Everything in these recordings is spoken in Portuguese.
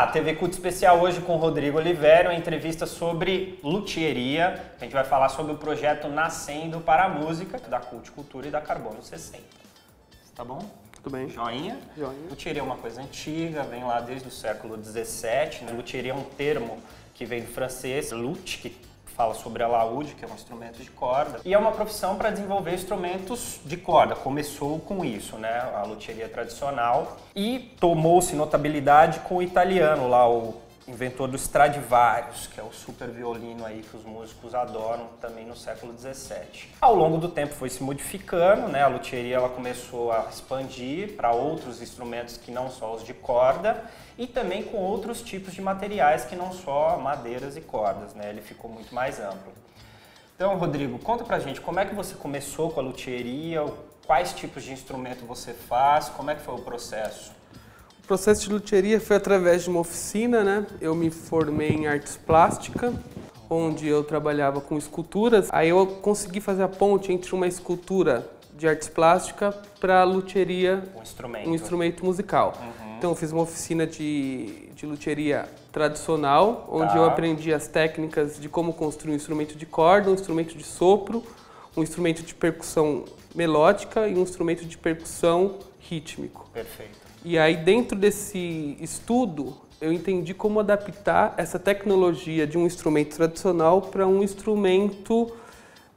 lá, TV Cult especial hoje com o Rodrigo Oliveira, uma entrevista sobre luthieria. A gente vai falar sobre o projeto Nascendo para a Música, da Cult Cultura e da Carbono 60. Tá bom? Tudo bem. Joinha? Joinha. Luthieria é uma coisa antiga, vem lá desde o século XVII. Luthieria é um termo que vem do francês, luth, que fala sobre alaúde, que é um instrumento de corda, e é uma profissão para desenvolver instrumentos de corda. Começou com isso, né, a luthieria tradicional, e tomou-se notabilidade com o italiano lá, o inventor do Stradivarius, que é o super violino aí que os músicos adoram também no século XVII. Ao longo do tempo foi se modificando, né, a luthieria ela começou a expandir para outros instrumentos que não só os de corda, e também com outros tipos de materiais que não só madeiras e cordas, né? Ele ficou muito mais amplo. Então, Rodrigo, conta pra gente como é que você começou com a luthieria, quais tipos de instrumento você faz, como é que foi o processo? O processo de luthieria foi através de uma oficina, né? Eu me formei em artes plásticas, onde eu trabalhava com esculturas. Aí eu consegui fazer a ponte entre uma escultura de artes plásticas para a luthieria, um instrumento musical. Então eu fiz uma oficina de luthieria tradicional, onde eu aprendi as técnicas de como construir um instrumento de corda, um instrumento de sopro, um instrumento de percussão melódica e um instrumento de percussão rítmico. Perfeito. E aí dentro desse estudo, eu entendi como adaptar essa tecnologia de um instrumento tradicional para um instrumento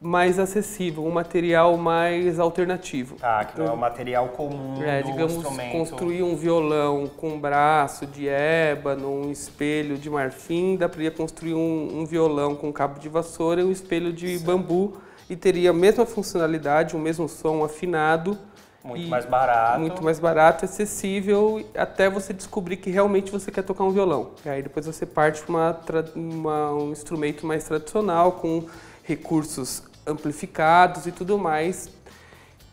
mais acessível, um material mais alternativo. Tá, que não é o material comum do digamos, instrumento. construir um violão com um braço de ébano, um espelho de marfim, dá para construir um violão com cabo de vassoura e um espelho de bambu e teria a mesma funcionalidade, o mesmo som afinado. Muito mais barato. Muito mais barato, acessível, até você descobrir que realmente você quer tocar um violão. E aí depois você parte para um instrumento mais tradicional, com recursos amplificados e tudo mais,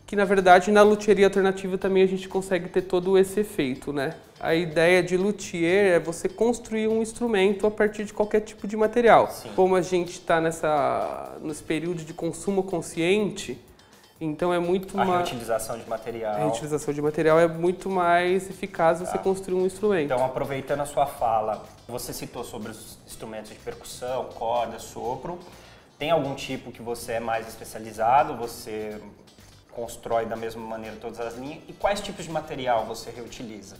que na verdade na luthieria alternativa também a gente consegue ter todo esse efeito, né? A ideia de luthier é você construir um instrumento a partir de qualquer tipo de material. Sim. Como a gente está nesse período de consumo consciente, então é muito mais... A reutilização de material. A reutilização de material é muito mais eficaz você construir um instrumento. Então, aproveitando a sua fala, você citou sobre os instrumentos de percussão, corda, sopro. Tem algum tipo que você é mais especializado? Você constrói da mesma maneira todas as linhas? E quais tipos de material você reutiliza?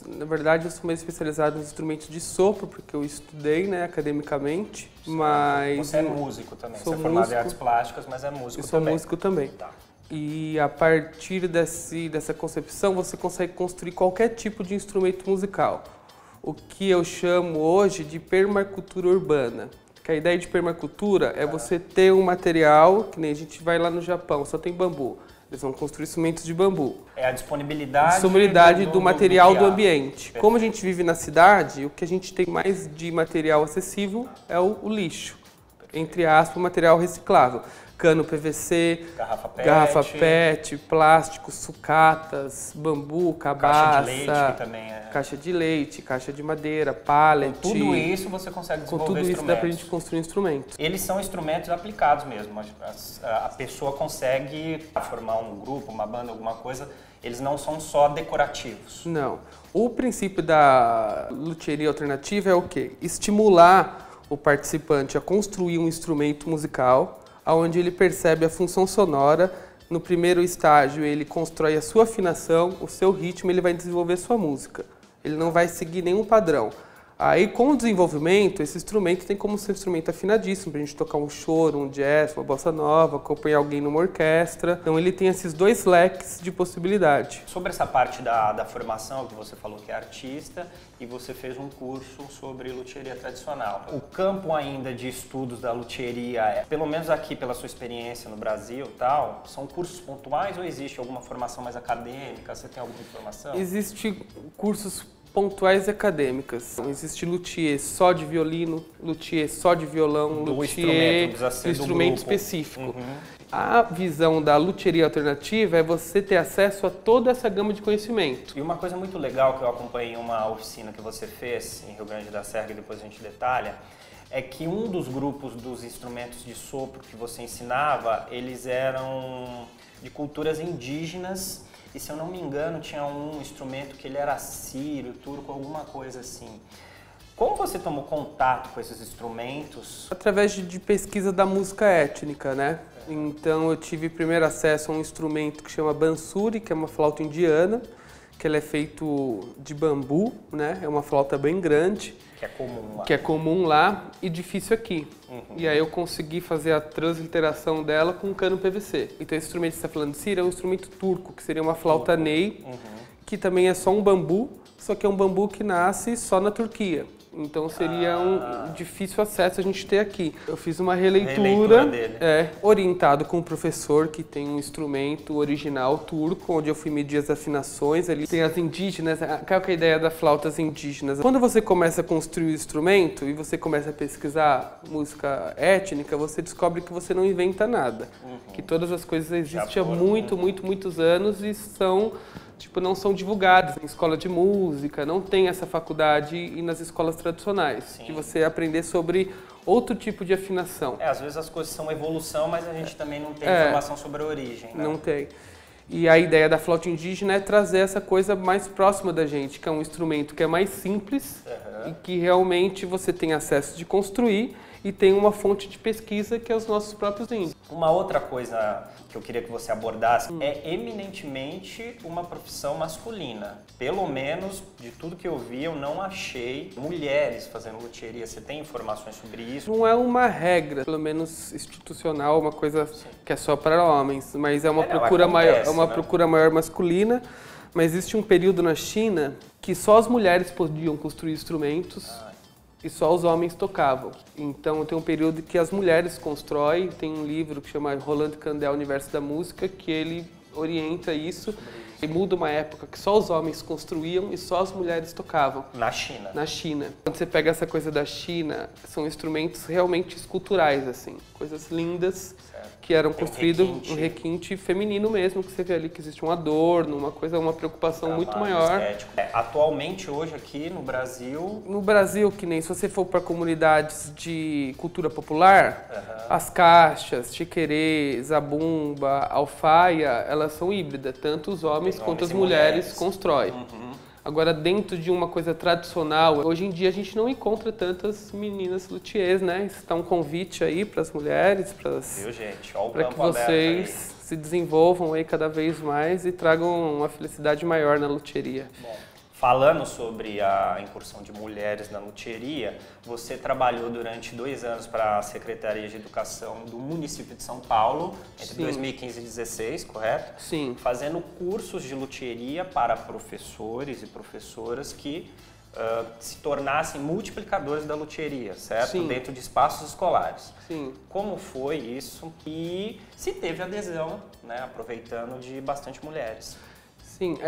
Na verdade, eu sou mais especializado nos instrumentos de sopro, porque eu estudei, né, academicamente, mas... Você é músico também, Sou você é formado músico. em artes plásticas, mas é músico Eu sou também. músico também. Tá. E a partir dessa concepção, você consegue construir qualquer tipo de instrumento musical. O que eu chamo hoje de permacultura urbana. Que a ideia de permacultura é você ter um material, que nem a gente vai lá no Japão, só tem bambu. Eles vão construir instrumentos de bambu. É a disponibilidade, do material do ambiente. Perfeito. Como a gente vive na cidade, o que a gente tem mais de material acessível é o lixo. Perfeito. Entre aspas, o material reciclável. Cano PVC, garrafa PET, plástico, sucatas, bambu, cabaça, caixa de leite, que também é... caixa de leite, caixa de madeira, pallet. Com tudo isso você consegue desenvolver Com tudo isso instrumentos. dá pra gente construir instrumentos. Eles são instrumentos aplicados mesmo. A pessoa consegue formar um grupo, uma banda, alguma coisa. Eles não são só decorativos. Não. O princípio da luthieria alternativa é o quê? Estimular o participante a construir um instrumento musical onde ele percebe a função sonora. No primeiro estágio, ele constrói a sua afinação, o seu ritmo, ele vai desenvolver a sua música. Ele não vai seguir nenhum padrão. Aí, com o desenvolvimento, esse instrumento tem como ser um instrumento afinadíssimo, para a gente tocar um choro, um jazz, uma bossa nova, acompanhar alguém numa orquestra. Então, ele tem esses dois leques de possibilidade. Sobre essa parte da formação, que você falou que é artista, e você fez um curso sobre luthieria tradicional. O campo ainda de estudos da luthieria, pelo menos aqui pela sua experiência no Brasil, tal, são cursos pontuais ou existe alguma formação mais acadêmica? Você tem alguma informação? Existem cursos pontuais acadêmicas. Existe luthier só de violino, luthier só de violão, luthier do instrumento específico. A visão da luthieria alternativa é você ter acesso a toda essa gama de conhecimento. E uma coisa muito legal que eu acompanhei em uma oficina que você fez em Rio Grande da Serra, e depois a gente detalha, é que um dos grupos dos instrumentos de sopro que você ensinava, eles eram de culturas indígenas e se eu não me engano tinha um instrumento que ele era sírio, turco, alguma coisa assim. Como você tomou contato com esses instrumentos? Através de pesquisa da música étnica, né? Então eu tive primeiro acesso a um instrumento que chama bansuri, que é uma flauta indiana, que ela é feito de bambu, né? É uma flauta bem grande. Que é comum lá. Que é comum lá e difícil aqui. E aí eu consegui fazer a transliteração dela com cano PVC. Então esse instrumento que você está falando, Ciro, é um instrumento turco, que seria uma flauta ney, que também é só um bambu, só que é um bambu que nasce só na Turquia. Então seria um difícil acesso a gente ter aqui. Eu fiz uma releitura dele. Orientado com um professor que tem um instrumento original turco, onde eu fui medir as afinações. Ali tem as indígenas, qual que é a ideia das flautas indígenas? Quando você começa a construir o instrumento e você começa a pesquisar música étnica, você descobre que você não inventa nada. Que todas as coisas existem há muitos anos e são... não são divulgadas em escola de música, não tem essa faculdade e nas escolas tradicionais, de você aprender sobre outro tipo de afinação. Às vezes as coisas são evolução, mas a gente também não tem informação sobre a origem, né? Não tem. E a ideia da flauta indígena é trazer essa coisa mais próxima da gente, que é um instrumento que é mais simples e que realmente você tem acesso de construir e tem uma fonte de pesquisa que é os nossos próprios índios. Uma outra coisa que eu queria que você abordasse é eminentemente uma profissão masculina. Pelo menos, de tudo que eu vi, eu não achei mulheres fazendo luthieria. Você tem informações sobre isso? Não é uma regra, pelo menos institucional, uma coisa que é só para homens, mas é uma procura maior masculina. Mas existe um período na China que só as mulheres podiam construir instrumentos. E só os homens tocavam. Então tem um período que as mulheres constroem, tem um livro que chama Roland Candel, Universo da Música, que ele orienta isso. E muda uma época que só os homens construíam e só as mulheres tocavam. Na China? Na China. Quando você pega essa coisa da China, são instrumentos realmente esculturais, assim. Coisas lindas, que eram construídos um requinte feminino mesmo, que você vê ali que existe um adorno, uma preocupação muito maior. Atualmente, hoje aqui no Brasil... No Brasil, que nem se você for para comunidades de cultura popular, as caixas, chiquerê, zabumba, alfaia, elas são híbridas, tanto os homens quanto as mulheres constroem. Agora, dentro de uma coisa tradicional, hoje em dia a gente não encontra tantas meninas luthiers, né? Isso está um convite aí para as mulheres, para que vocês se desenvolvam aí cada vez mais e tragam uma felicidade maior na luthieria. Bom, falando sobre a incursão de mulheres na luthieria, você trabalhou durante 2 anos para a Secretaria de Educação do município de São Paulo, entre 2015 e 2016, correto? Sim. Fazendo cursos de luthieria para professores e professoras que se tornassem multiplicadores da luthieria, certo? Sim. Dentro de espaços escolares. Sim. Como foi isso e se teve adesão, né, aproveitando de bastante mulheres? Sim,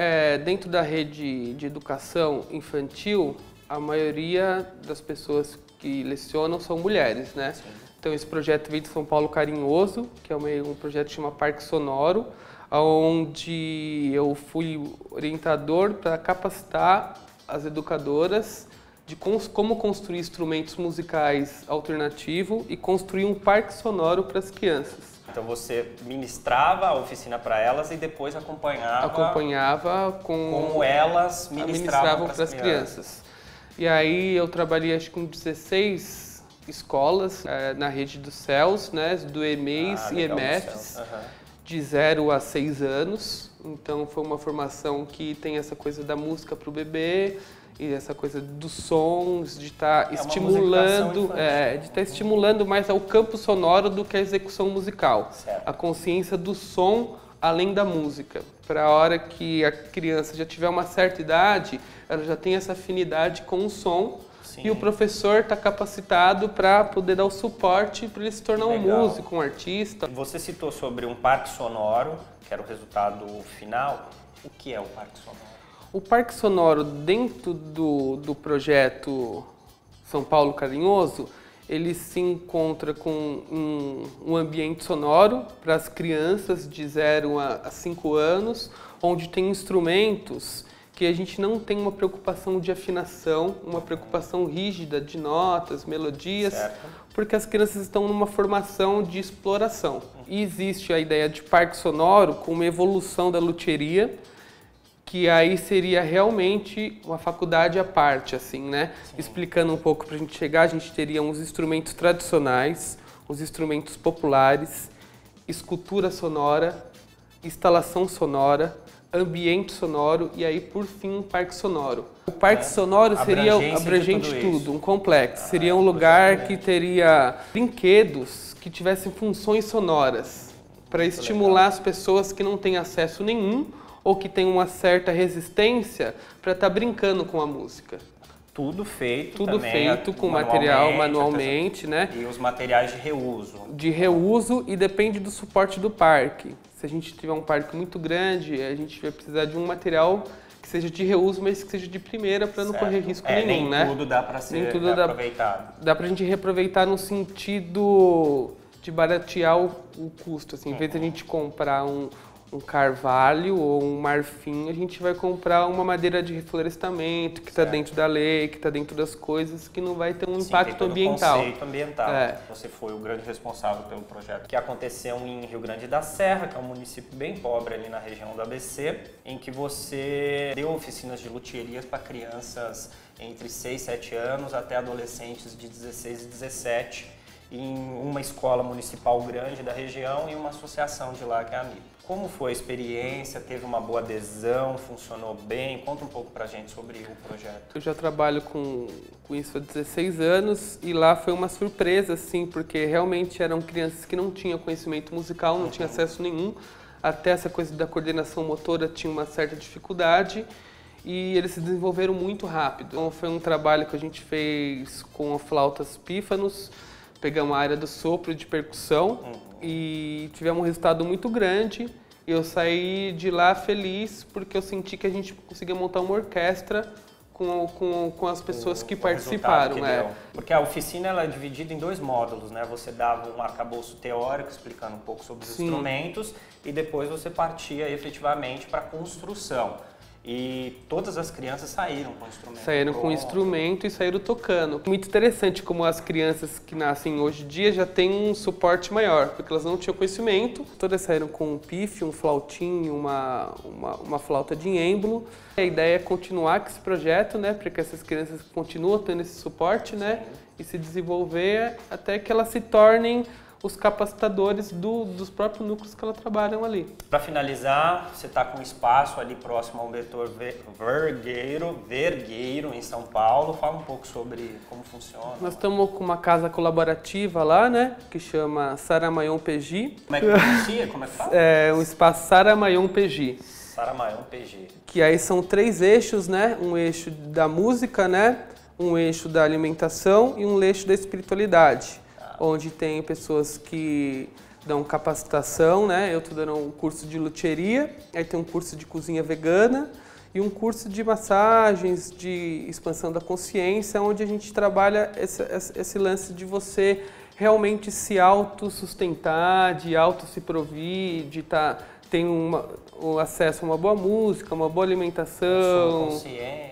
dentro da rede de educação infantil, a maioria das pessoas que lecionam são mulheres, né? Sim. Então esse projeto veio de São Paulo Carinhoso, que é um projeto que chama Parque Sonoro, onde eu fui orientador para capacitar as educadoras de como construir instrumentos musicais alternativos e construir um parque sonoro para as crianças. Então você ministrava a oficina para elas e depois acompanhava como elas ministravam para as crianças. E aí eu trabalhei acho que com 16 escolas na rede dos CELS, né, do EMEIs e EMEFs, de 0 a 6 anos. Então foi uma formação que tem essa coisa da música para o bebê e essa coisa dos sons, de estar estimulando mais ao campo sonoro do que a execução musical. Certo. A consciência do som além da música. Para a hora que a criança já tiver uma certa idade, ela já tem essa afinidade com o som. Sim. E o professor está capacitado para poder dar o suporte para ele se tornar um músico, um artista. Você citou sobre um parque sonoro, que era o resultado final. O que é o parque sonoro? O Parque Sonoro, dentro do projeto São Paulo Carinhoso, ele se encontra com um ambiente sonoro para as crianças de 0 a 5 anos, onde tem instrumentos que a gente não tem uma preocupação de afinação, uma preocupação rígida de notas, melodias, porque as crianças estão numa formação de exploração. E existe a ideia de parque sonoro como uma evolução da luthieria, que aí seria realmente uma faculdade à parte, assim, né? Sim. Explicando um pouco para a gente chegar, a gente teria uns instrumentos tradicionais, os instrumentos populares, escultura sonora, instalação sonora, ambiente sonoro e aí, por fim, um parque sonoro. O parque sonoro seria abrangente tudo, um complexo. Seria um lugar que teria brinquedos que tivessem funções sonoras para estimular as pessoas que não têm acesso nenhum ou que têm uma certa resistência para estar brincando com a música. Tudo feito com material manualmente, né? E os materiais de reuso. De reuso e depende do suporte do parque. Se a gente tiver um parque muito grande, a gente vai precisar de um material que seja de reuso, mas que seja de primeira para não correr risco nenhum, né? Nem tudo dá para ser reaproveitado. Dá para a gente reaproveitar no sentido de baratear o custo. Assim, em vez de a gente comprar um carvalho ou um marfim, a gente vai comprar uma madeira de reflorestamento que está dentro da lei, que está dentro das coisas, que não vai ter um impacto ambiental. Conceito ambiental. Você foi o grande responsável pelo projeto que aconteceu em Rio Grande da Serra, que é um município bem pobre ali na região do ABC, em que você deu oficinas de lutherias para crianças entre 6 e 7 anos até adolescentes de 16 e 17, em uma escola municipal grande da região e uma associação de lá, que é a MIP. Como foi a experiência? Teve uma boa adesão? Funcionou bem? Conta um pouco pra gente sobre o projeto. Eu já trabalho com isso há 16 anos e lá foi uma surpresa, assim, porque realmente eram crianças que não tinham conhecimento musical, não tinham acesso nenhum. Até essa coisa da coordenação motora tinha uma certa dificuldade e eles se desenvolveram muito rápido. Então foi um trabalho que a gente fez com flautas pífanos, pegamos a área do sopro e de percussão e tivemos um resultado muito grande. Eu saí de lá feliz porque eu senti que a gente conseguia montar uma orquestra com as pessoas que participaram. Porque a oficina ela é dividida em 2 módulos, né? Você dava um arcabouço teórico explicando um pouco sobre os instrumentos e depois você partia efetivamente para a construção. E todas as crianças saíram com instrumento. Saíram com instrumento e saíram tocando. Muito interessante como as crianças que nascem hoje em dia já têm um suporte maior, porque elas não tinham conhecimento. Todas saíram com um pife, um flautinho, uma flauta de êmbolo. A ideia é continuar com esse projeto, né, para que essas crianças continuem tendo esse suporte, né, e se desenvolver até que elas se tornem os capacitadores dos próprios núcleos que elas trabalham ali. Para finalizar, você está com um espaço ali próximo ao Betor Vergueiro, em São Paulo. Fala um pouco sobre como funciona. Nós estamos com uma casa colaborativa lá, né, que chama Saramayon PG. Como é que pronuncia? Como é que fala? É um espaço Saramayon PG. Saramayon PG. Que aí são 3 eixos, né, um eixo da música, né, um eixo da alimentação e um eixo da espiritualidade. Onde tem pessoas que dão capacitação, né? Eu estou dando um curso de luthieria, aí tem um curso de cozinha vegana e um curso de massagens, de expansão da consciência, onde a gente trabalha esse lance de você realmente se autossustentar, de auto-se provir, de ter o acesso a uma boa música, uma boa alimentação,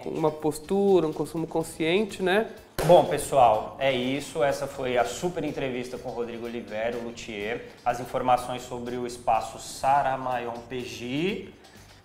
uma postura, um consumo consciente, né? Bom, pessoal, é isso. Essa foi a super entrevista com o Rodrigo Oliveira, o luthier. As informações sobre o espaço Saramayon PG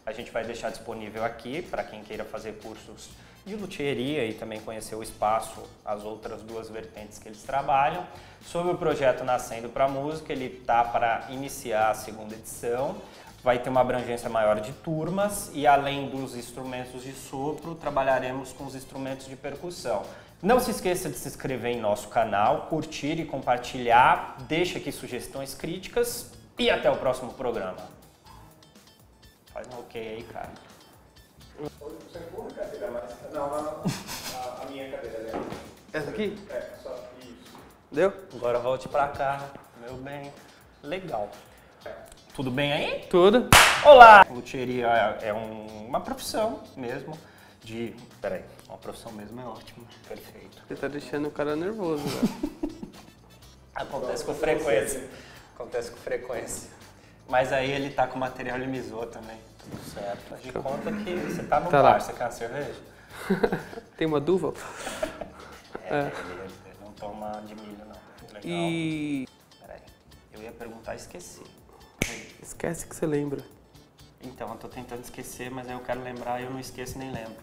a gente vai deixar disponível aqui para quem queira fazer cursos de luthieria e também conhecer o espaço, as outras 2 vertentes que eles trabalham. Sobre o projeto Nascendo para a Música, ele está para iniciar a 2ª edição. Vai ter uma abrangência maior de turmas e, além dos instrumentos de sopro, trabalharemos com os instrumentos de percussão. Não se esqueça de se inscrever em nosso canal, curtir e compartilhar, deixe aqui sugestões, críticas e até o próximo programa. Faz um ok aí, cara. Você empurra a cadeira mais? Não. A minha cadeira ali. Essa aqui? Só isso. Deu? Agora volte pra cá, meu bem. Legal. Tudo bem aí? Tudo. Olá! Luthieria é uma profissão mesmo. Peraí, uma profissão mesmo é ótimo. Perfeito. Você tá deixando o cara nervoso, velho. Acontece com frequência. Mas aí ele tá com material limisô também. Tudo certo. A gente conta que você tá no bar, você quer uma cerveja? Tem uma Duvel? Ele não toma de milho, não. Legal. Peraí, eu ia perguntar e esqueci. Esquece que você lembra. Então, eu tô tentando esquecer, mas aí eu quero lembrar e eu não esqueço nem lembro.